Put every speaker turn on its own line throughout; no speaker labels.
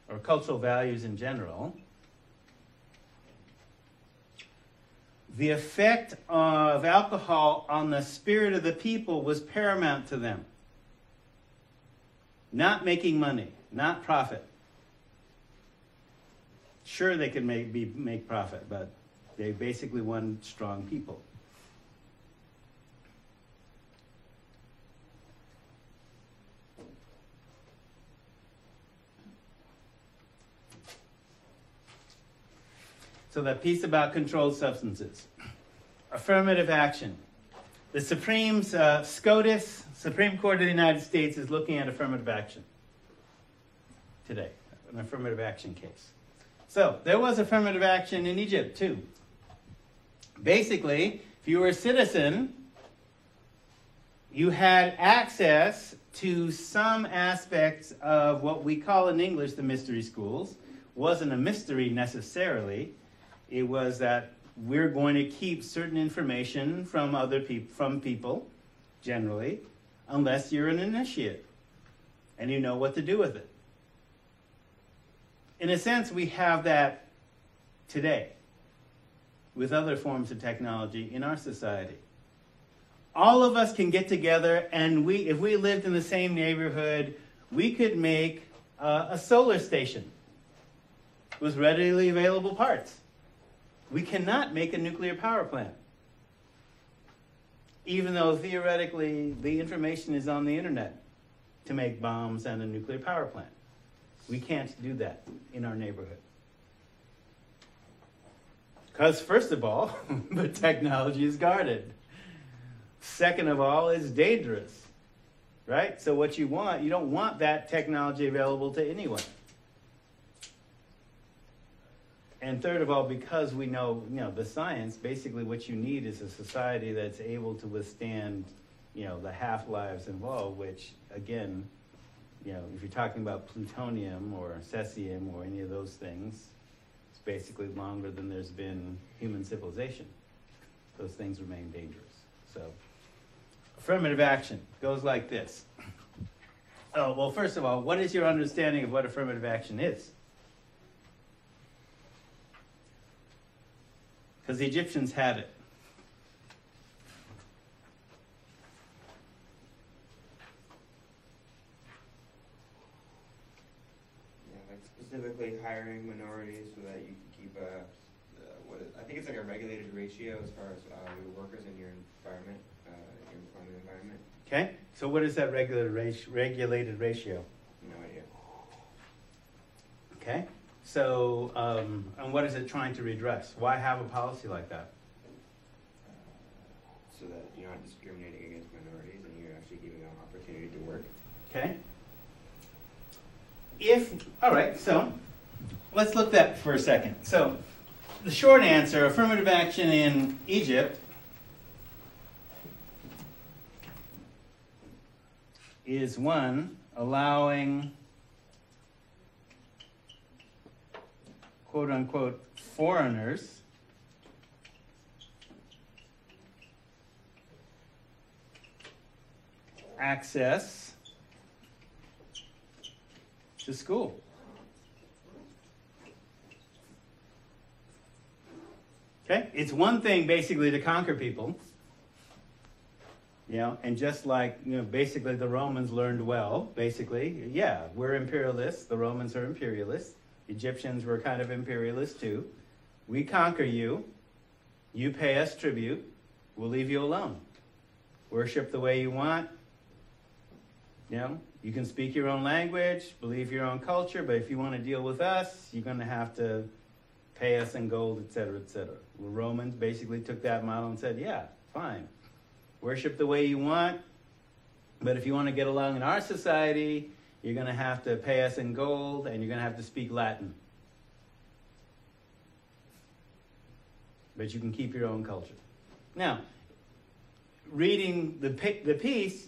or cultural values in general, the effect of alcohol on the spirit of the people was paramount to them. Not making money, not profit. Sure, they could make profit, but they basically wanted strong people. So that piece about controlled substances. Affirmative action. The SCOTUS, Supreme Court of the United States, is looking at affirmative action today, an affirmative action case. So there was affirmative action in Egypt too. Basically, if you were a citizen, you had access to some aspects of what we call in English the mystery schools. Wasn't a mystery necessarily. It was that we're going to keep certain information from other people, from people, generally, unless you're an initiate and you know what to do with it. In a sense, we have that today with other forms of technology in our society. All of us can get together, and if we lived in the same neighborhood, we could make a solar station with readily available parts. We cannot make a nuclear power plant, even though theoretically the information is on the internet to make bombs and a nuclear power plant. We can't do that in our neighborhood. Because first of all, the technology is guarded. Second of all, it's dangerous, right? So what you don't want that technology available to anyone. And third of all, because we know, the science, basically what you need is a society that's able to withstand, the half-lives involved, which, again, if you're talking about plutonium or cesium or any of those things, it's basically longer than there's been human civilization. Those things remain dangerous. So, affirmative action goes like this. Oh, well, first of all, what is your understanding of what affirmative action is? Because the Egyptians had it.
Yeah, like specifically hiring minorities so that you can keep I think it's like a regulated ratio as far as your workers in your environment, your employment environment.
Okay, so what is that regulated ratio?
No idea.
Okay. So, and what is it trying to redress? Why have a policy like that?
So that you're not discriminating against minorities and you're actually giving them opportunity to work.
Okay. All right, so let's look at that for a second. So, the short answer, affirmative action in Egypt is one, allowing quote-unquote foreigners access to school. Okay? It's one thing basically to conquer people, and just like, basically the Romans learned well, basically, yeah, we're imperialists, the Romans are imperialists. Egyptians were kind of imperialists too. We conquer you. You pay us tribute. We'll leave you alone. Worship the way you want. You can speak your own language, believe your own culture, but if you want to deal with us, you're going to have to pay us in gold, etc., etc. The Romans basically took that model and said, yeah, fine. Worship the way you want, but if you want to get along in our society, you're going to have to pay us in gold, and you're going to have to speak Latin. But you can keep your own culture. Now, reading the piece,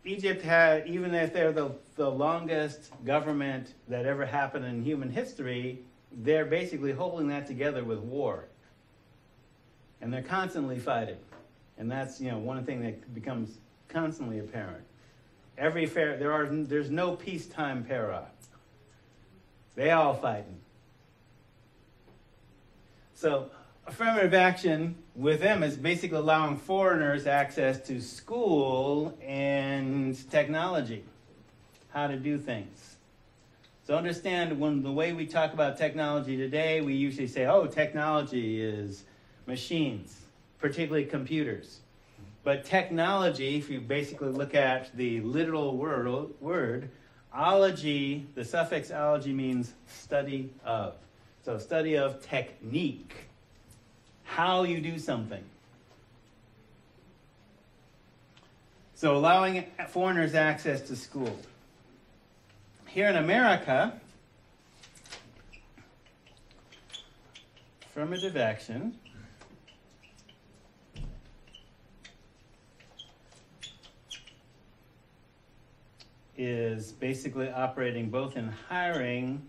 Egypt had, even if they're the longest government that ever happened in human history, they're basically holding that together with war. And they're constantly fighting. And that's, one thing that becomes constantly apparent. There's no peacetime para. They all fighting. So affirmative action with them is basically allowing foreigners access to school and technology, how to do things. So understand, when the way we talk about technology today, we usually say, oh, technology is machines, particularly computers. But technology, if you basically look at the literal word, ology, the suffix ology means study of. So study of technique, how you do something. So allowing foreigners access to school. Here in America, affirmative action is basically operating both in hiring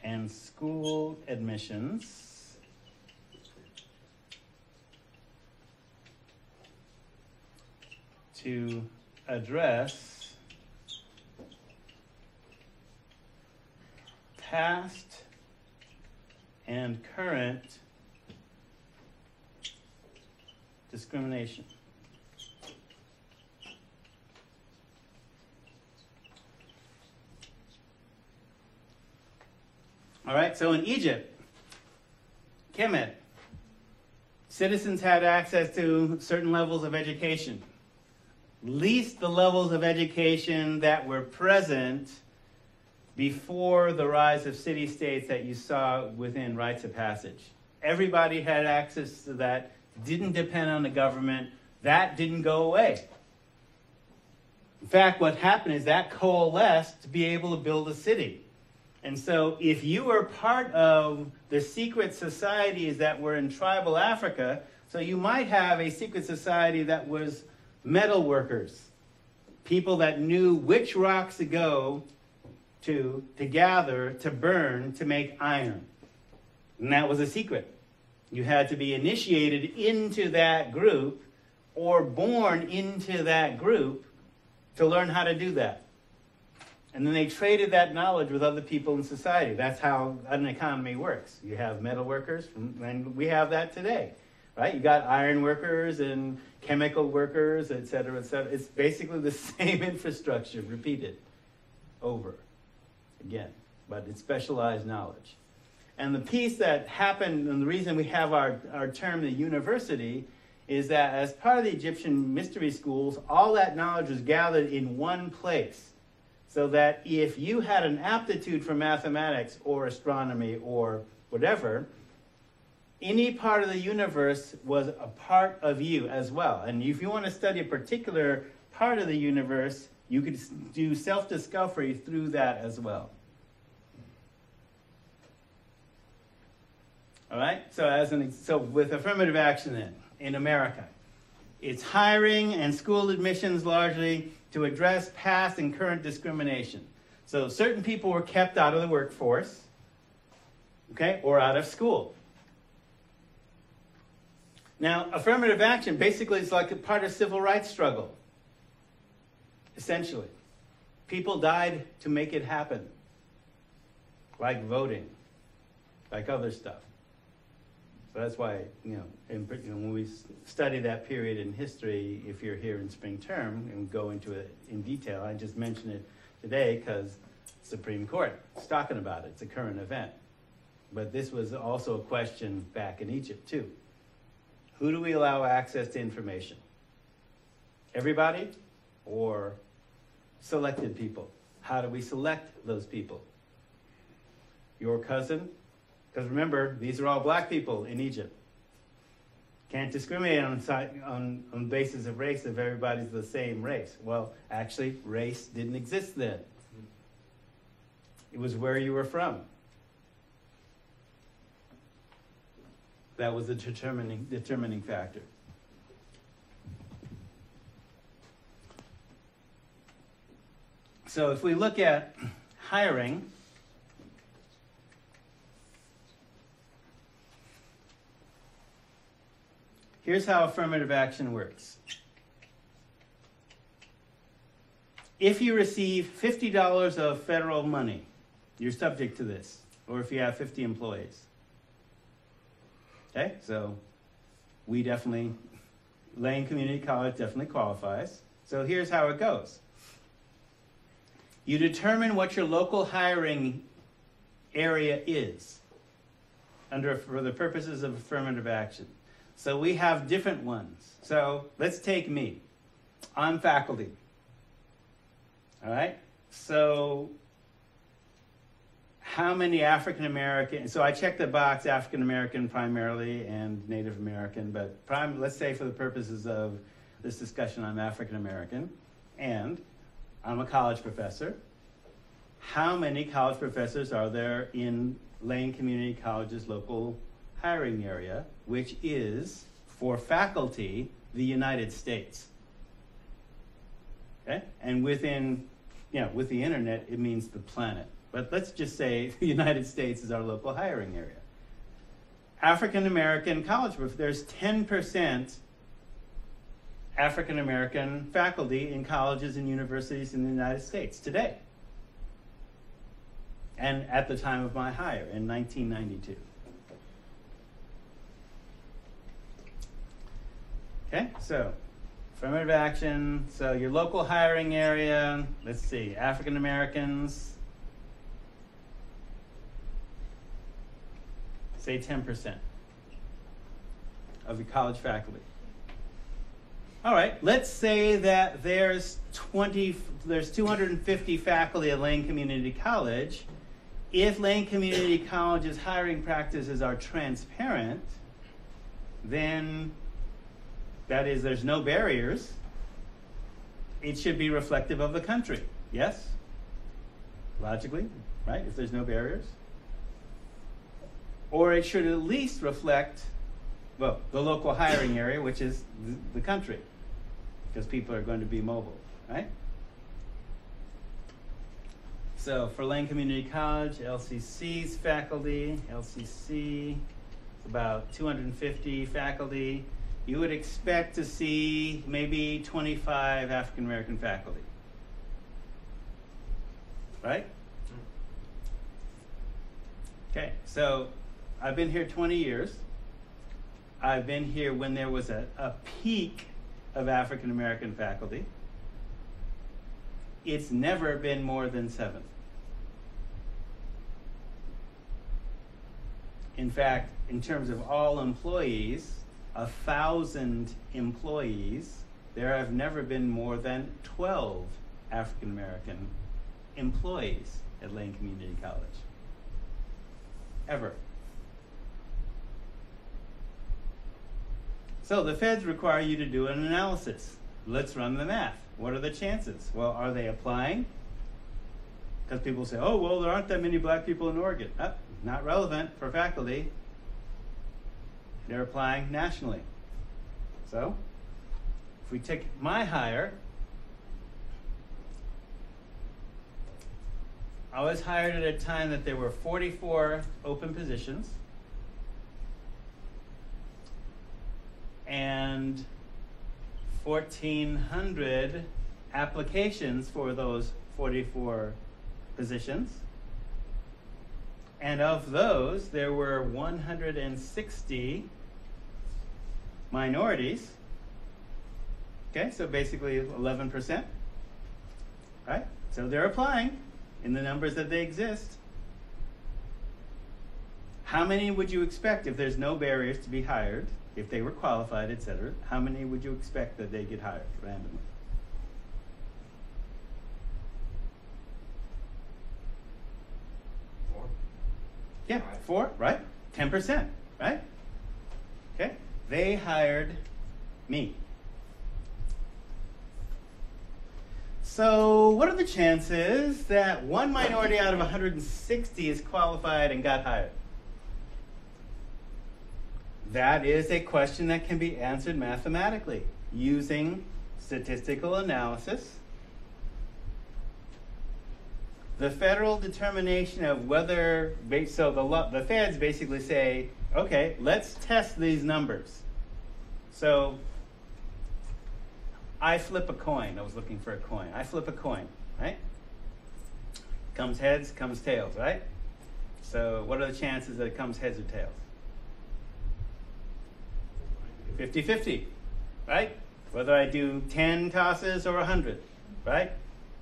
and school admissions to address past and current discrimination. All right, so in Egypt, Kemet, citizens had access to certain levels of education, least the levels of education that were present before the rise of city-states that you saw within rites of passage. Everybody had access to that, didn't depend on the government, that didn't go away. In fact, what happened is that coalesced to be able to build a city. And so if you were part of the secret societies that were in tribal Africa, so you might have a secret society that was metal workers, people that knew which rocks to go to gather, to burn, to make iron. And that was a secret. You had to be initiated into that group or born into that group to learn how to do that. And then they traded that knowledge with other people in society. That's how an economy works. You have metal workers, and we have that today, right? You got iron workers and chemical workers, et cetera, et cetera. It's basically the same infrastructure repeated over again, but it's specialized knowledge. And the piece that happened, and the reason we have our term, the university, is that as part of the Egyptian mystery schools, all that knowledge was gathered in one place. So that if you had an aptitude for mathematics or astronomy or whatever, any part of the universe was a part of you as well. And if you want to study a particular part of the universe, you could do self-discovery through that as well. All right? So with affirmative action then, in America, it's hiring and school admissions largely to address past and current discrimination. So certain people were kept out of the workforce, okay, or out of school. Now, affirmative action basically is like a part of civil rights struggle, essentially. People died to make it happen, like voting, like other stuff. So that's why, when we study that period in history, if you're here in spring term, and we go into it in detail, I just mentioned it today because Supreme Court is talking about it. It's a current event. But this was also a question back in Egypt, too. Who do we allow access to information? Everybody or selected people? How do we select those people? Your cousin? Because remember, these are all black people in Egypt. Can't discriminate on the basis of race if everybody's the same race. Well, actually, race didn't exist then. It was where you were from. That was the determining factor. So if we look at hiring, here's how affirmative action works. If you receive $50 of federal money, you're subject to this, or if you have 50 employees. Okay, so we definitely, Lane Community College definitely qualifies. So here's how it goes. You determine what your local hiring area is for the purposes of affirmative action. So we have different ones. So let's take me. I'm faculty. All right? So how many African American, so I checked the box African American primarily and Native American, but let's say for the purposes of this discussion I'm African American and I'm a college professor. How many college professors are there in Lane Community College's local hiring area, which is, for faculty, the United States? Okay? And with the internet, it means the planet. But let's just say the United States is our local hiring area. African American college, there's 10% African American faculty in colleges and universities in the United States today. And at the time of my hire in 1992. Okay, so affirmative action. So your local hiring area, let's see, African Americans, say 10% of the college faculty. All right, let's say that there's 250 faculty at Lane Community College. If Lane Community College's hiring practices are transparent, then that is, there's no barriers. It should be reflective of the country. Yes? Logically, right? If there's no barriers. Or it should at least reflect, well, the local hiring area, which is the country, because people are going to be mobile, right? So for Lane Community College, LCC's faculty, LCC, about 250 faculty. You would expect to see maybe 25 African American faculty, right? Okay, so I've been here 20 years. I've been here when there was a peak of African American faculty. It's never been more than 7. In fact, in terms of all employees, 1,000 employees, there have never been more than 12 African American employees at Lane Community College. Ever. So the feds require you to do an analysis. Let's run the math. What are the chances? Well, are they applying? Because people say, oh, well, there aren't that many black people in Oregon. Not relevant for faculty. They're applying nationally. So, if we take my hire, I was hired at a time that there were 44 open positions and 1,400 applications for those 44 positions. And of those, there were 160 minorities. Okay, so basically 11%. Right? So they're applying in the numbers that they exist. How many would you expect if there's no barriers to be hired, if they were qualified, etc.? How many would you expect that they get hired randomly? Yeah, 4, right? 10%, right? Okay, they hired me. So what are the chances that one minority out of 160 is qualified and got hired? That is a question that can be answered mathematically using statistical analysis. The federal determination of whether, so the feds basically say, okay, let's test these numbers. So I flip a coin. I was looking for a coin. I flip a coin, right? Comes heads, comes tails, right? So what are the chances that it comes heads or tails? 50-50, right? Whether I do 10 tosses or 100, right?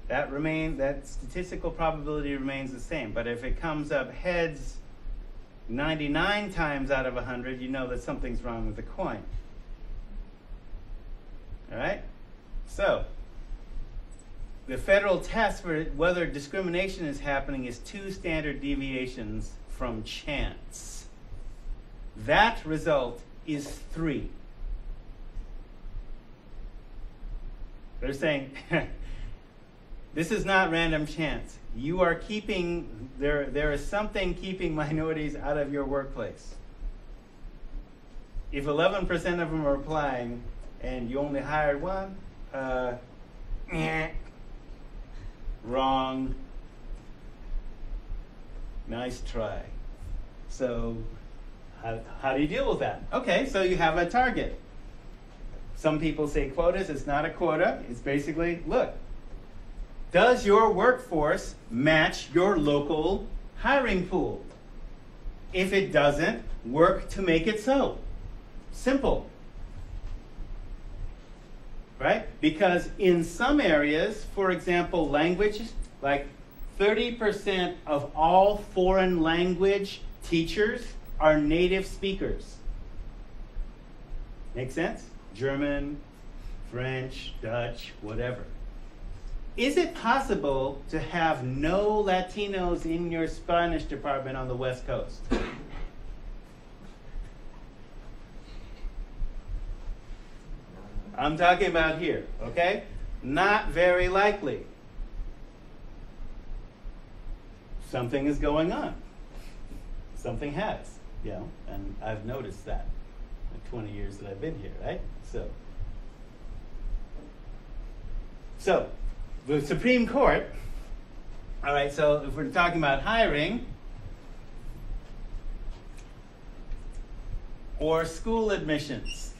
That statistical probability remains the same. But if it comes up heads 99 times out of 100, you know that something's wrong with the coin. All right? So, the federal test for whether discrimination is happening is 2 standard deviations from chance. That result is 3. They're saying, this is not random chance. You are keeping, there is something keeping minorities out of your workplace. If 11% of them are applying and you only hired one, wrong. Nice try. So, how do you deal with that? Okay, so you have a target. Some people say quotas. It's not a quota. It's basically, look, does your workforce match your local hiring pool? If it doesn't, work to make it so. Simple. Right? Because in some areas, for example, language, like 30% of all foreign language teachers are native speakers. Make sense? German, French, Dutch, whatever. Is it possible to have no Latinos in your Spanish department on the West Coast? I'm talking about here, okay? Not very likely. Something is going on. Something has, you know, and I've noticed that in 20 years that I've been here, right? So the Supreme Court, all right, so if we're talking about hiring or school admissions,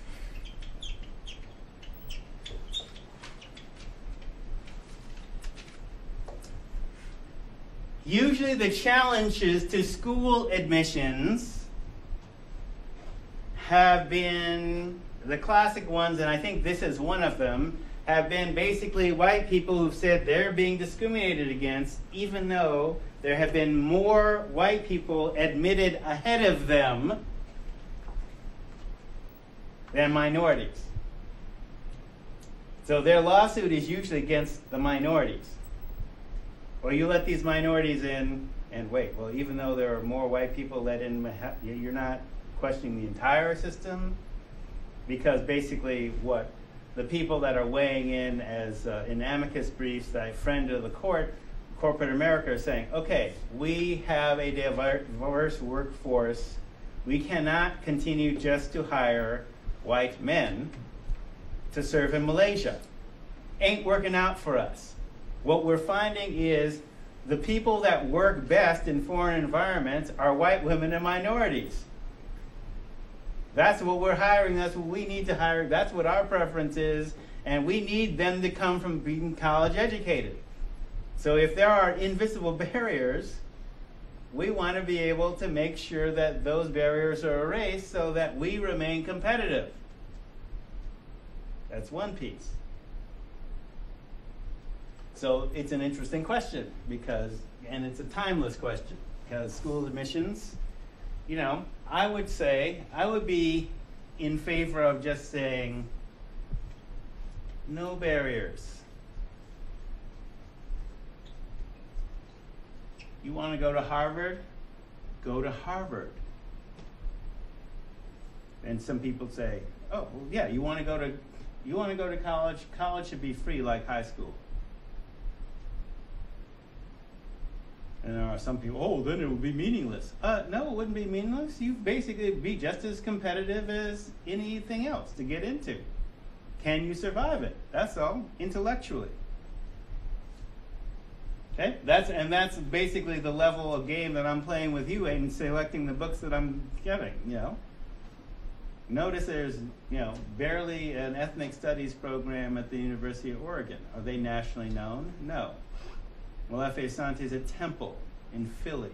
usually the challenges to school admissions have been the classic ones, and I think this is one of them, have been basically white people who've said they're being discriminated against, even though there have been more white people admitted ahead of them than minorities. So their lawsuit is usually against the minorities. Well, you let these minorities in, and wait, well, even though there are more white people let in, you're not questioning the entire system? Because basically what the people that are weighing in as in amicus briefs, that friend of the court, corporate America, are saying, okay, we have a diverse workforce. We cannot continue just to hire white men to serve in Malaysia. Ain't working out for us. What we're finding is the people that work best in foreign environments are white women and minorities. That's what we're hiring. That's what we need to hire. That's what our preference is. And we need them to come from being college educated. So if there are invisible barriers, we want to be able to make sure that those barriers are erased so that we remain competitive. That's one piece. So it's an interesting question because, and it's a timeless question, because school admissions, you know, I would say, I would be in favor of just saying no barriers. You want to go to Harvard? Go to Harvard. And some people say, oh, well, yeah, you want to go to college? College should be free like high school. And there are some people, oh, then it would be meaningless. No, it wouldn't be meaningless. You basically be just as competitive as anything else to get into. Can you survive it? That's all, intellectually. Okay, that's basically the level of game that I'm playing with you in selecting the books that I'm getting, you know. Notice there's, you know, barely an ethnic studies program at the University of Oregon. Are they nationally known? No. Molefe Asante is a temple in Philly.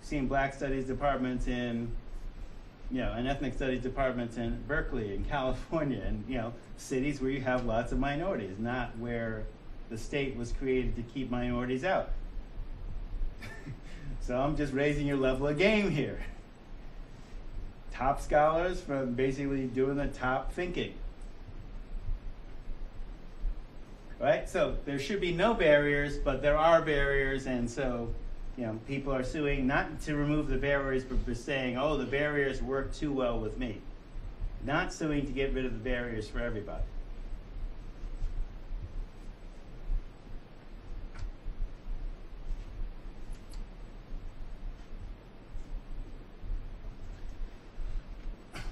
Seen Black Studies departments in, and ethnic studies departments in Berkeley, in California, and, cities where you have lots of minorities, not where the state was created to keep minorities out. So I'm just raising your level of game here. Top scholars from basically doing the top thinking. Right? So there should be no barriers, but there are barriers, and so people are suing not to remove the barriers, but for saying, oh, the barriers work too well with me. Not suing to get rid of the barriers for everybody.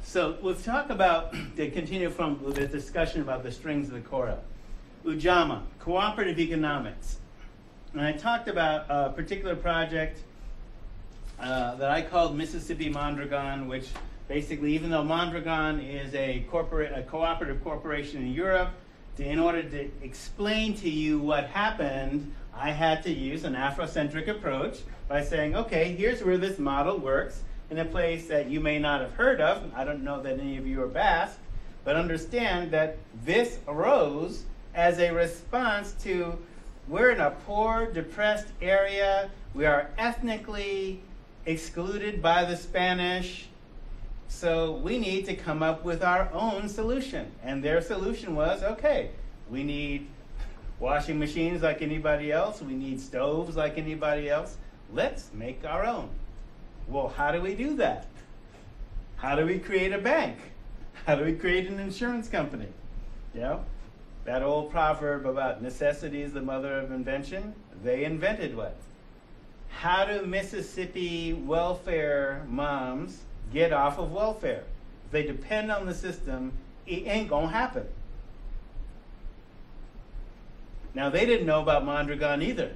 So let's talk about, to continue from the discussion about the strings of the Korah. Ujamaa, cooperative economics. And I talked about a particular project that I called Mississippi Mondragon, which basically, even though Mondragon is a cooperative corporation in Europe, in order to explain to you what happened, I had to use an Afrocentric approach by saying, okay, here's where this model works in a place that you may not have heard of. I don't know that any of you are Basque, but understand that this arose as a response to, we're in a poor, depressed area. We are ethnically excluded by the Spanish. So we need to come up with our own solution. And their solution was, okay, we need washing machines like anybody else. We need stoves like anybody else. Let's make our own. Well, how do we do that? How do we create a bank? How do we create an insurance company? That old proverb about necessity is the mother of invention, they invented what? How do Mississippi welfare moms get off of welfare? If they depend on the system, it ain't gonna happen. Now, they didn't know about Mondragon either.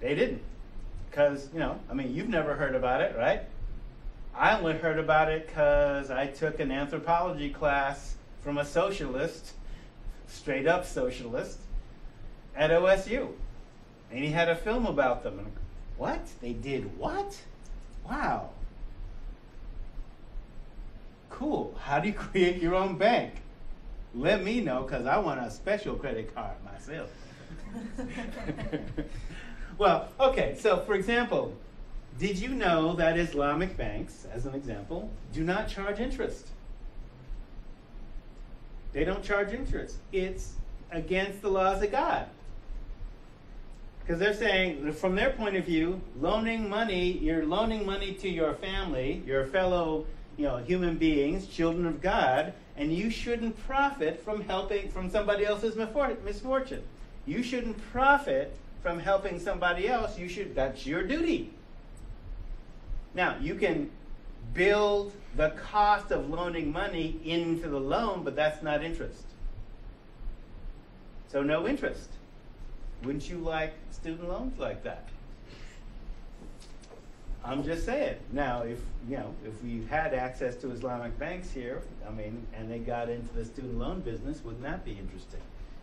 They didn't. Because, you've never heard about it, right? I only heard about it because I took an anthropology class from a socialist, straight up socialist, at OSU. And he had a film about them. And what? They did what? Wow. Cool. How do you create your own bank? Let me know, because I want a special credit card myself. Well, okay, so for example, did you know that Islamic banks, as an example, do not charge interest? They don't charge interest. It's against the laws of God. Because they're saying, from their point of view, you're loaning money to your family, your fellow human beings, children of God, and you shouldn't profit from somebody else's misfortune. You shouldn't profit from helping somebody else. That's your duty. Now, you can build the cost of loaning money into the loan, but that's not interest. So no interest. Wouldn't you like student loans like that? I'm just saying. Now, if we had access to Islamic banks here, and they got into the student loan business, wouldn't that be interesting?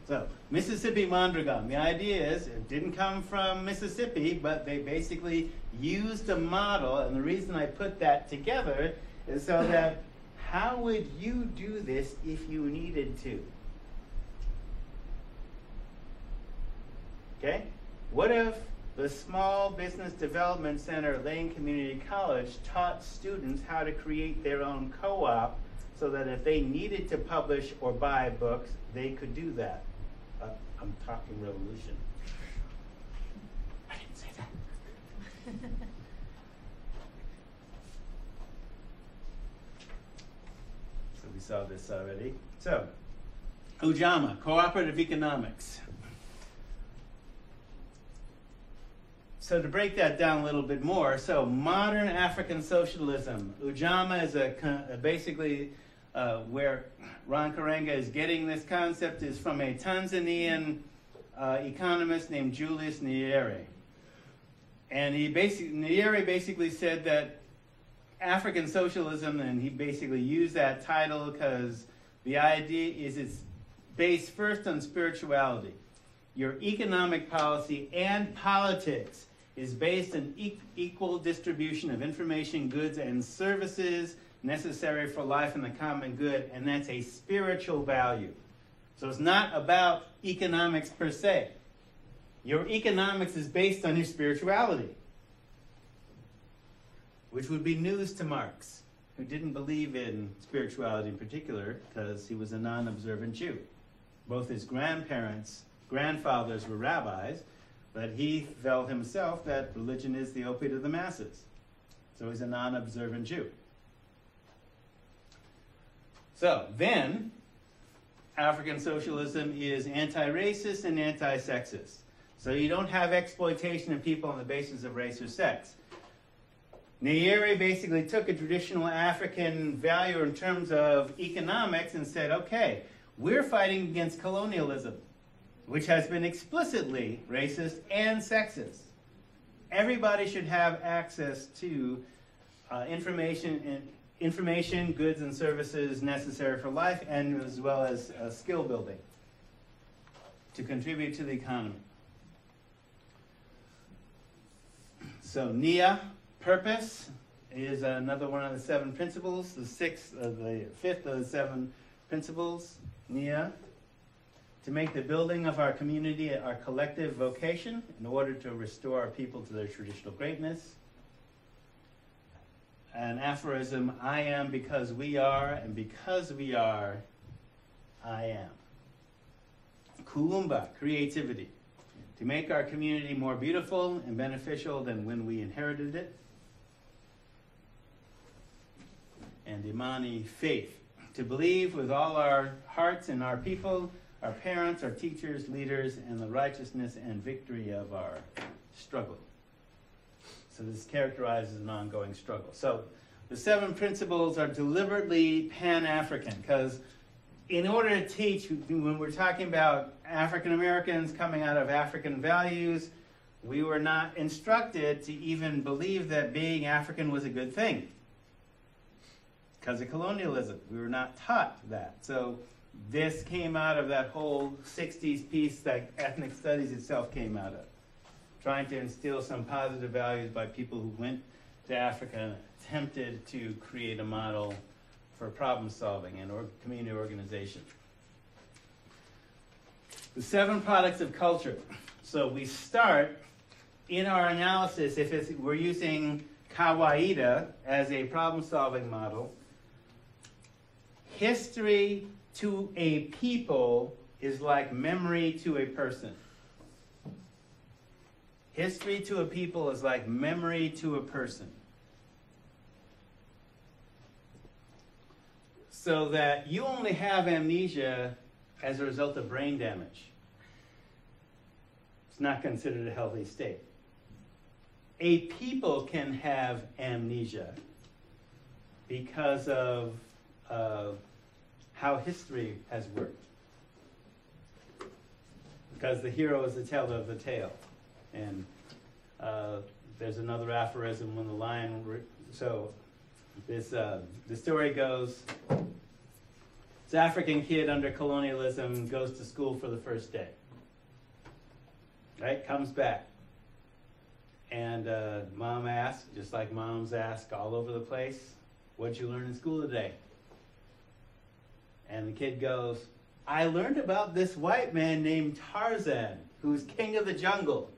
So, Mississippi Mondragon. The idea is, it didn't come from Mississippi, but they basically used a model, and the reason I put that together is so that how would you do this if you needed to? Okay? What if the Small Business Development Center at Lane Community College taught students how to create their own co-op so that if they needed to publish or buy books, they could do that? I'm talking revolution. I didn't say that. So we saw this already. So, Ujamaa, cooperative economics. So to break that down a little bit more, so modern African socialism. Ujamaa is basically where Ron Karenga is getting this concept is from a Tanzanian economist named Julius Nyerere. And Nyerere basically said that African socialism, and he basically used that title because the idea is it's based first on spirituality. Your economic policy and politics is based on equal distribution of information, goods, and services necessary for life and the common good, and that's a spiritual value. So it's not about economics per se. Your economics is based on your spirituality, which would be news to Marx, who didn't believe in spirituality in particular because he was a non-observant Jew. Both his grandfathers were rabbis, but he felt himself that religion is the opiate of the masses. So he's a non-observant Jew. So then, African socialism is anti-racist and anti-sexist. So you don't have exploitation of people on the basis of race or sex. Nyeri basically took a traditional African value in terms of economics and said, okay, we're fighting against colonialism, which has been explicitly racist and sexist. Everybody should have access to information, goods, and services necessary for life, and as well as skill building to contribute to the economy. So NIA, purpose, is another one of the 7 principles, the fifth of the 7 principles, NIA, to make the building of our community our collective vocation in order to restore our people to their traditional greatness. An aphorism, I am because we are, and because we are, I am. Kuumba, creativity, to make our community more beautiful and beneficial than when we inherited it. And Imani, faith, to believe with all our hearts in our people, our parents, our teachers, leaders, and the righteousness and victory of our struggle. So this characterizes an ongoing struggle. So the 7 principles are deliberately Pan-African, because in order to teach, when we're talking about African Americans coming out of African values, we were not instructed to even believe that being African was a good thing because of colonialism. We were not taught that. So this came out of that whole 60s piece that ethnic studies itself came out of, trying to instill some positive values by people who went to Africa and attempted to create a model for problem solving and community organization. The 7 products of culture. So we start in our analysis, if we're using Kawaida as a problem solving model, history to a people is like memory to a person. History to a people is like memory to a person. So that you only have amnesia as a result of brain damage. It's not considered a healthy state. A people can have amnesia because of how history has worked. Because the hero is the teller of the tale. And there's another aphorism when the lion... the story goes, this African kid under colonialism goes to school for the first day. Right? Comes back. And mom asks, just like moms ask all over the place, what'd you learn in school today? And the kid goes, I learned about this white man named Tarzan, who's king of the jungle.